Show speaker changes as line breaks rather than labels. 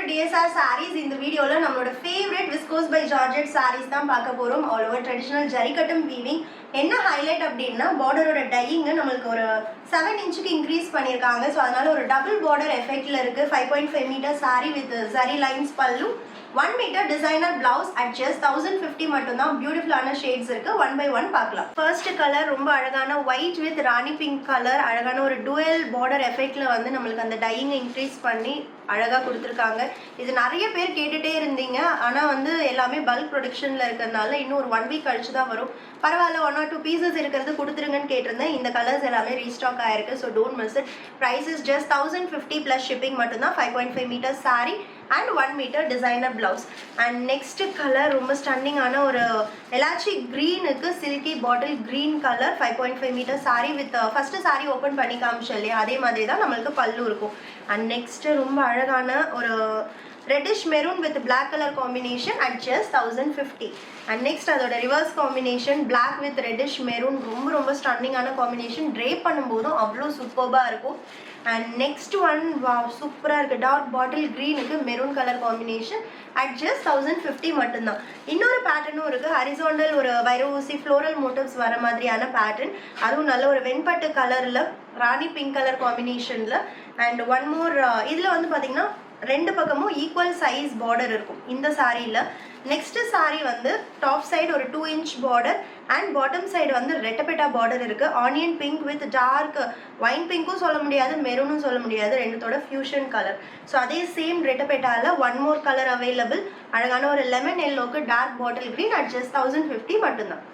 DSR sarees. In the video la nammaloda favorite viscose by Georgette sarees dhaan paaka porom. All over traditional jarikatam weaving. என்ன highlight அப்படின்னா பார்டரோட dyeing நம்மளுக்கு ஒரு 7 இன்ச்சுக்கு increase பண்ணியிருக்காங்க. So அதனால ஒரு டபுள் பார்டர் எஃபெக்ட்ல இருக்கு. 5.5 metre sari with zari lines pallu, 1 metre designer blouse at just 1050 மட்டும்தான். பியூட்டிஃபுல்லான ஷேட்ஸ் இருக்கு. 1 by 1 பார்க்கலாம். ஃபர்ஸ்ட் கலர் ரொம்ப அழகான white with Rani pink colour. அழகான ஒரு டுவல் பார்டர் எஃபெக்ட்ல வந்து நம்மளுக்கு அந்த டையிங் இன்க்ரீஸ் பண்ணி அழகாக கொடுத்துருக்காங்க. இது நிறைய பேர் கேட்டுகிட்டே இருந்தீங்க. ஆனால் வந்து எல்லாமே பல்க் ப்ரொடக்ஷனில் இருக்கிறதுனால இன்னும் ஒரு 1 வீக் கழிச்சு தான் வரும். பரவாயில்ல, 1 or 2 பீசஸ் இருக்கிறது கொடுத்துருங்கன்னு கேட்டிருந்தேன். இந்த கலர்ஸ் எல்லாமே ரீஸ்டாக் ஆயிருக்கு. So don't miss it. Price is just 1050 plus shipping மட்டும்தான். 5.5 metre sari and 1 metre designer blouse. And next colour ரொம்ப ஸ்டன்னிங்கான ஒரு எலாச்சி க்ரீனுக்கு silky bottle green colour. 5.5 metre sari with first sari open பண்ணி காமிச்சோம் இல்லையா, அதே மாதிரி தான் நம்மளுக்கு பல்லு இருக்கும். அண்ட் நெக்ஸ்ட் ரொம்ப அழகான ஒரு reddish maroon with black colour combination at just 1050. And next அதோட reverse combination black with reddish maroon. ரொம்ப ரொம்ப ஸ்டன்னிங்கான காம்பினேஷன். ட்ரேப் பண்ணும்போதும் அவ்வளோ சூப்பர்பாக இருக்கும். அண்ட் நெக்ஸ்ட் ஒன் சூப்பராக இருக்குது. டார்க் பாட்டில் க்ரீனுக்கு maroon colour combination at just 1050 மட்டும்தான். இன்னொரு பேட்டர்னும் இருக்குது. ஹரிசாண்டல் ஒரு வைரூசி ஃப்ளோரல் மோட்டிவ்ஸ் வர மாதிரியான பேட்டர்ன். அதுவும் நல்ல ஒரு வெண்பட்டு கலரில் ராணி பிங்க் கலர் காம்பினேஷனில். அண்ட் ஒன் மோர் இதில் வந்து பார்த்திங்கன்னா 2 பக்கமும் ஈக்குவல் சைஸ் பார்டர் இருக்கும் இந்த சாரியில். நெக்ஸ்ட் சாரி வந்து டாப் சைடு ஒரு 2 inch border and bottom side வந்து ரெட்டப்பெட்டா பார்டர் இருக்குது. Onion pink with dark wine பிங்க்கும் சொல்ல முடியாது, மெரூனும் சொல்ல முடியாது, ரெண்டுத்தோட ஃபியூஷன் கலர். ஸோ அதே சேம் ரெட்டப்பெட்டாவில் 1 more கலர் அவைலபிள். அழகான ஒரு லெமன் எல்லோக்கு dark bottle green at just 1050 மட்டும்தான்.